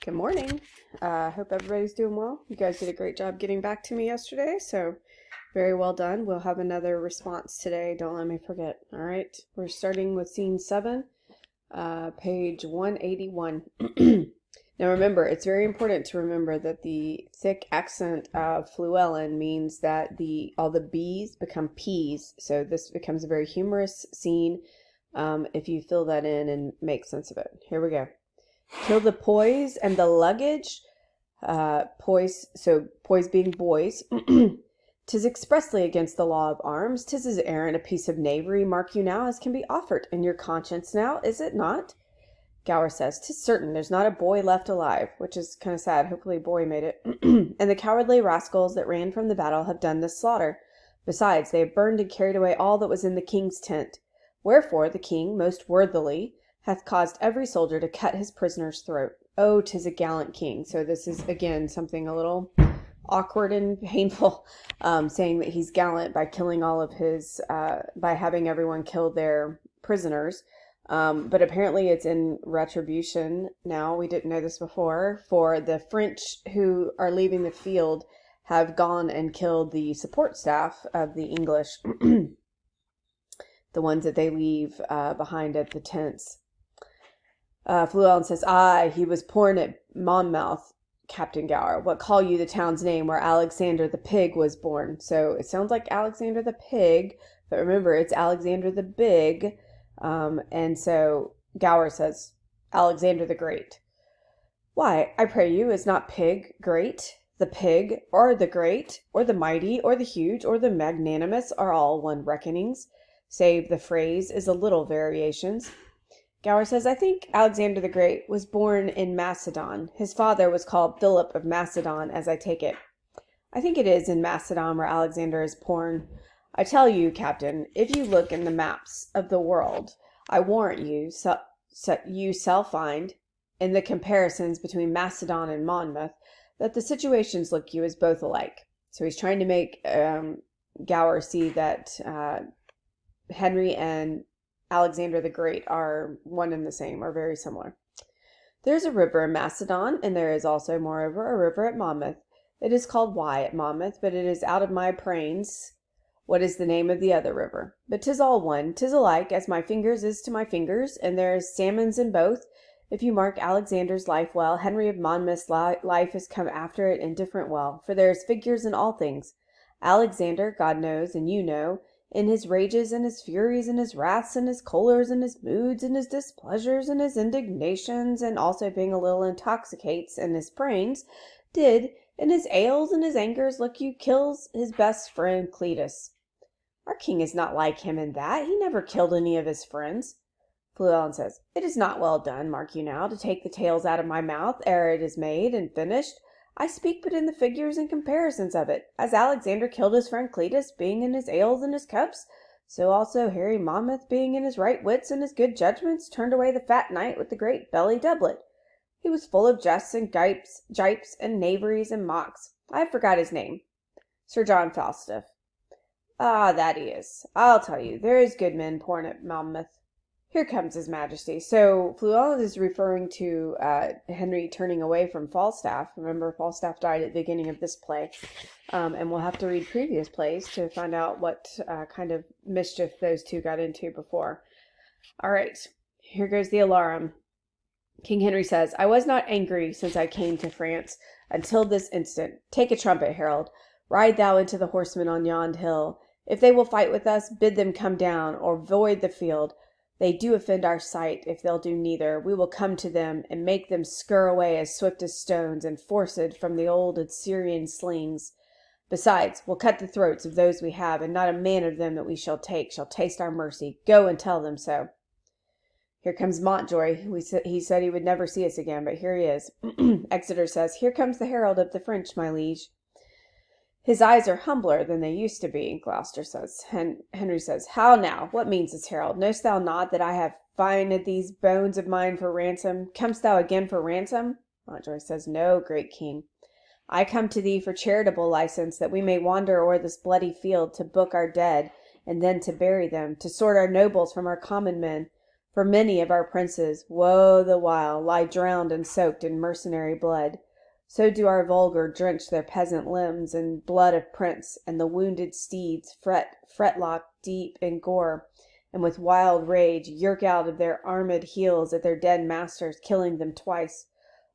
Good morning. Hope everybody's doing well. You guys did a great job getting back to me yesterday, so very well done. We'll have another response today. Don't let me forget. All right. We're starting with scene 7, page 181. Now remember, it's very important to remember that the thick accent of Fluellen means that all the B's become P's. So this becomes a very humorous scene if you fill that in and make sense of it. Here we go. Kill the poise and the luggage. Poise being boys. 'Tis expressly against the law of arms. 'Tis his errand a piece of knavery, mark you now, as can be offered in your conscience now, is it not? Gower says, 'Tis certain there's not a boy left alive, which is kind of sad. Hopefully a boy made it. And the cowardly rascals that ran from the battle have done this slaughter. Besides, they have burned and carried away all that was in the king's tent. Wherefore the king, most worthily, hath caused every soldier to cut his prisoner's throat. Oh, 'tis a gallant king. So this is, again, something a little awkward and painful, saying that he's gallant by killing all of his, by having everyone kill their prisoners. But apparently it's in retribution now. We didn't know this before. For the French who are leaving the field have gone and killed the support staff of the English, the ones that they leave behind at the tents. Fluellen says, Aye, he was born at Monmouth, Captain Gower. What call you the town's name where Alexander the Pig was born? So it sounds like Alexander the Pig, but remember, it's Alexander the Big. And so Gower says, Alexander the Great. Why, I pray you, is not Pig great? The Pig, or the Great, or the Mighty, or the Huge, or the Magnanimous are all one reckonings, save the phrase is a little variations. Gower says, I think Alexander the Great was born in Macedon. His father was called Philip of Macedon, as I take it. I think it is in Macedon where Alexander is born. I tell you, Captain, if you look in the maps of the world, I warrant you, you shall find, in the comparisons between Macedon and Monmouth, that the situations look you as both alike. So he's trying to make Gower see that Henry and Alexander the Great are one and the same, are very similar. There's a river in Macedon, and there is also, moreover, a river at Monmouth. It is called Wye at Monmouth, but it is out of my prains what is the name of the other river. But 'tis all one, 'tis alike, as my fingers is to my fingers, and there is salmons in both. If you mark Alexander's life well, Henry of Monmouth's life has come after it indifferent well, for there is figures in all things. Alexander, God knows, and you know, in his rages and his furies and his wraths and his cholers and his moods and his displeasures and his indignations, and also being a little intoxicates in his brains, did, in his ails and his angers, look you kills his best friend Cletus. Our king is not like him in that. He never killed any of his friends. Fluellen says, It is not well done, mark you now, to take the tales out of my mouth ere it is made and finished. I speak but in the figures and comparisons of it. As Alexander killed his friend Cletus, being in his ales and his cups, so also Harry Monmouth, being in his right wits and his good judgments, turned away the fat knight with the great belly doublet. He was full of jests and gipes and knaveries and mocks. I have forgot his name. Sir John Falstaff. Ah, that he is. I'll tell you, there is good men born at Monmouth. Here comes his majesty. So Fluellen is referring to Henry turning away from Falstaff. Remember, Falstaff died at the beginning of this play. And we'll have to read previous plays to find out what kind of mischief those two got into before. All right, here goes the alarum. King Henry says, I was not angry since I came to France until this instant. Take a trumpet, herald. Ride thou into the horsemen on yond hill. If they will fight with us, bid them come down, or void the field. They do offend our sight. If they'll do neither, we will come to them, and make them scur away as swift as stones, and forced from the old Assyrian slings. Besides, we'll cut the throats of those we have, and not a man of them that we shall take shall taste our mercy. Go and tell them so. Here comes Montjoy. He said he would never see us again, but here he is. Exeter says, Here comes the herald of the French, my liege. His eyes are humbler than they used to be, Gloucester says. Henry says, How now? What means this herald? Knowst thou not that I have fined these bones of mine for ransom? Comest thou again for ransom? Montjoy says, No, great king. I come to thee for charitable license, that we may wander o'er this bloody field to book our dead, and then to bury them, to sort our nobles from our common men. For many of our princes, woe the while, lie drowned and soaked in mercenary blood. So do our vulgar drench their peasant limbs in blood of prince, and the wounded steeds fretlock deep in gore, and with wild rage yerk out of their armed heels at their dead masters, killing them twice.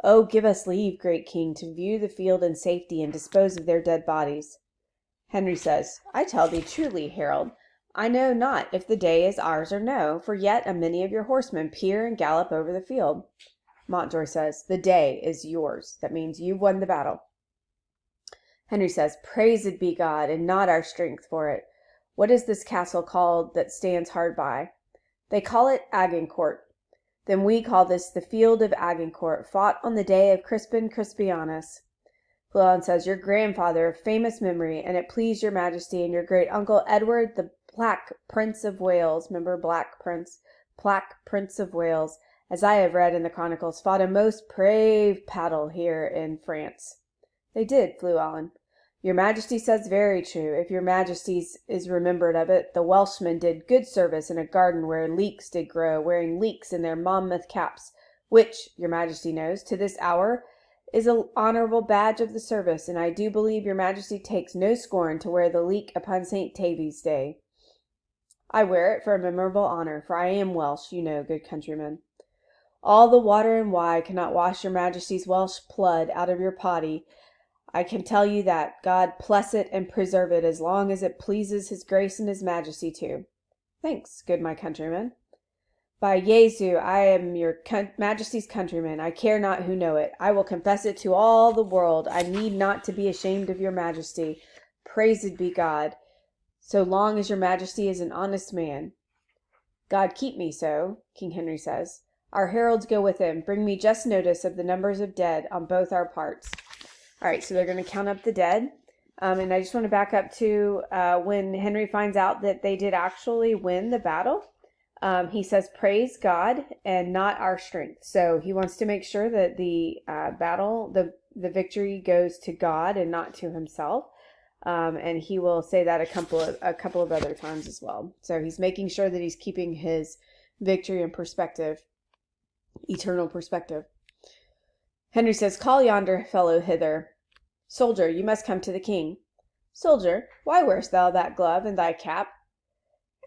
Oh, give us leave, great king, to view the field in safety and dispose of their dead bodies. Henry says, I tell thee truly, Harold, I know not if the day is ours or no, for yet a many of your horsemen peer and gallop over the field. Montjoy says, the day is yours. That means you've won the battle. Henry says, praised be God, and not our strength for it. What is this castle called that stands hard by? They call it Agincourt. Then we call this the field of Agincourt, fought on the day of Crispin Crispianus. Llewellyn says, your grandfather of famous memory, and it pleased your majesty, and your great uncle Edward, the Black Prince of Wales, remember Black Prince of Wales, as I have read in the chronicles, fought a most brave battle here in France. They did, Llewellyn. Your majesty says very true. If your majesty's is remembered of it, the Welshmen did good service in a garden where leeks did grow, wearing leeks in their Monmouth caps, which, your majesty knows, to this hour is an honourable badge of the service, and I do believe your majesty takes no scorn to wear the leek upon St. Tavy's day. I wear it for a memorable honour, for I am Welsh, you know, good countrymen. All the water and wine cannot wash your majesty's Welsh blood out of your body. I can tell you that. God bless it and preserve it as long as it pleases his grace and his majesty too. Thanks, good my countrymen. By Jesu, I am your majesty's countryman. I care not who know it. I will confess it to all the world. I need not to be ashamed of your majesty. Praised be God, so long as your majesty is an honest man. God keep me so, King Henry says. Our heralds go with him. Bring me just notice of the numbers of dead on both our parts. All right, so they're going to count up the dead. And I just want to back up to when Henry finds out that they did actually win the battle. He says, praise God and not our strength. So he wants to make sure that the battle, the victory goes to God and not to himself. And he will say that a couple of other times as well. So he's making sure that he's keeping his victory in perspective, eternal perspective. Henry says, call yonder fellow hither. Soldier, you must come to the king. Soldier, why wearest thou that glove and thy cap?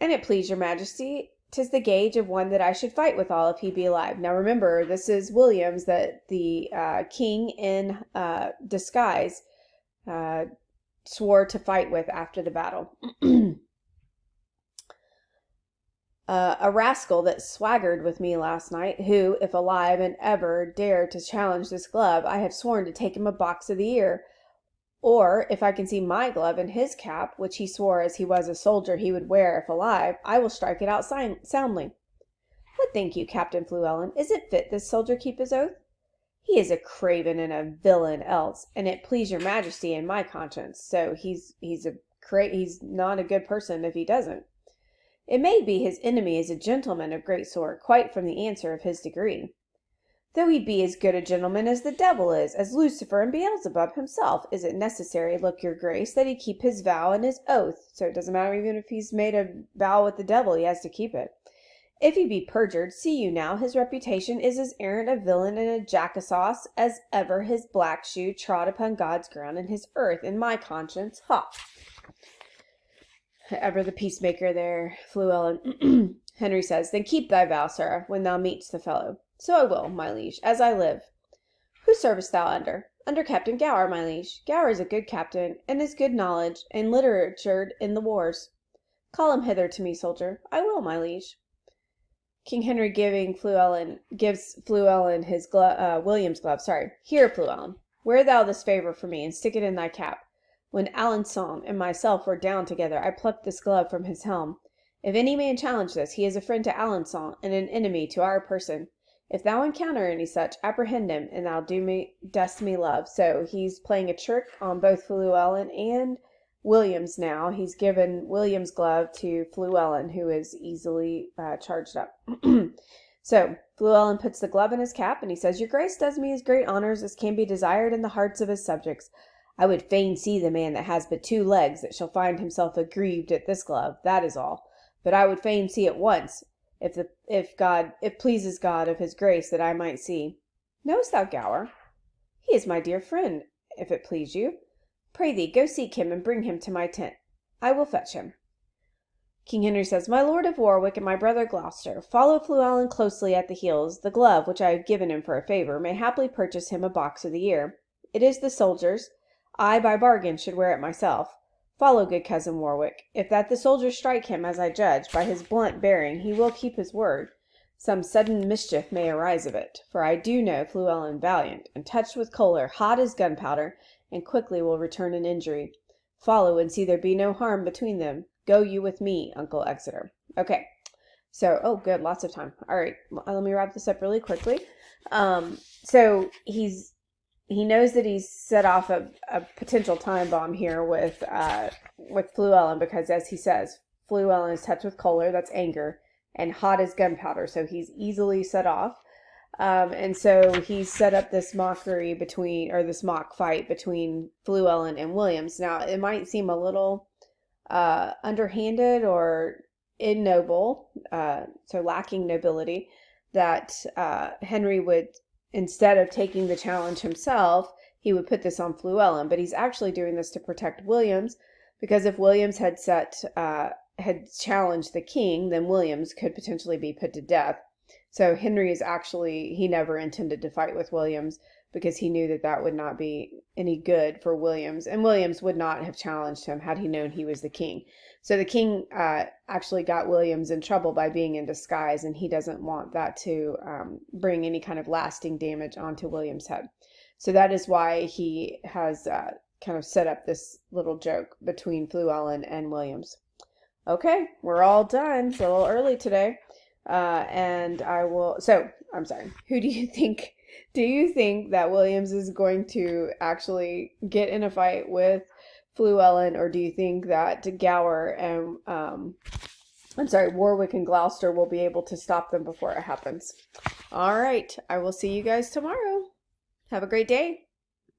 And it please your majesty, 'tis the gage of one that I should fight withal if he be alive. Now remember, this is Williams that the king in disguise swore to fight with after the battle. A rascal that swaggered with me last night, who, if alive and ever dare to challenge this glove, I have sworn to take him a box of the ear. Or, if I can see my glove in his cap, which he swore as he was a soldier he would wear if alive, I will strike it out soundly. What think you, Captain Llewellyn? Is it fit this soldier keep his oath? He is a craven and a villain else, and it please your majesty and my conscience. So he's not a good person if he doesn't. It may be his enemy is a gentleman of great sort, quite from the answer of his degree. Though he be as good a gentleman as the devil is, as Lucifer and Beelzebub himself, is it necessary, look your grace, that he keep his vow and his oath? So it doesn't matter even if he's made a vow with the devil, he has to keep it. If he be perjured, see you now, his reputation is as arrant a villain and a jackasauce as ever his black shoe trod upon God's ground and his earth, in my conscience. Ha! Ever the peacemaker there, Llewellyn. Henry says, then keep thy vow, sir, when thou meetst the fellow. So I will, my liege, as I live. Who servest thou under? Under Captain Gower, my liege. Gower is a good captain, and has good knowledge, and literature in the wars. Call him hither to me, soldier. I will, my liege. King Henry gives Llewellyn his William's glove. Here, Llewellyn, wear thou this favour for me, and stick it in thy cap. When Alençon and myself were down together, I plucked this glove from his helm. If any man challenge this, he is a friend to Alençon and an enemy to our person. If thou encounter any such, apprehend him, and thou dost me love. So he's playing a trick on both Llewellyn and Williams now. He's given William's glove to Llewellyn, who is easily charged up. So Llewellyn puts the glove in his cap, and he says, your grace does me as great honours as can be desired in the hearts of his subjects. I would fain see the man that has but 2 legs that shall find himself aggrieved at this glove, that is all. But I would fain see it once, if pleases God of his grace that I might see. Knowest thou Gower? He is my dear friend, if it please you. Pray thee, go seek him and bring him to my tent. I will fetch him. King Henry says, My lord of Warwick and my brother Gloucester, follow Fluellen closely at the heels. The glove, which I have given him for a favour, may haply purchase him a box of the ear. It is the soldier's. I by bargain should wear it myself. Follow, good cousin Warwick. If that the soldier strike him, as I judge, by his blunt bearing, he will keep his word. Some sudden mischief may arise of it, for I do know Fluellen valiant, and touched with choler, hot as gunpowder, and quickly will return an injury. Follow and see there be no harm between them. Go you with me, Uncle Exeter. Okay. So, oh, good. Lots of time. All right. Well, let me wrap this up really quickly. So he knows that he's set off a potential time bomb here with Fluellen because, as he says, Fluellen is touched with choler, that's anger, and hot as gunpowder, so he's easily set off. And so he set up this mock fight between Fluellen and Williams. Now, it might seem a little underhanded or ignoble, so lacking nobility, that Henry would, instead of taking the challenge himself, he would put this on Fluellen. But he's actually doing this to protect Williams, because if Williams had challenged the king, then Williams could potentially be put to death. So Henry he never intended to fight with Williams because he knew that would not be any good for Williams. And Williams would not have challenged him had he known he was the king. So the king actually got Williams in trouble by being in disguise, and he doesn't want that to bring any kind of lasting damage onto Williams' head. So that is why he has kind of set up this little joke between Fluellen and Williams. Okay, we're all done. It's a little early today. I'm sorry. Who do you think that Williams is going to actually get in a fight with Fluellen, or do you think that Gower and Warwick and Gloucester will be able to stop them before it happens? All right, I will see you guys tomorrow. Have a great day.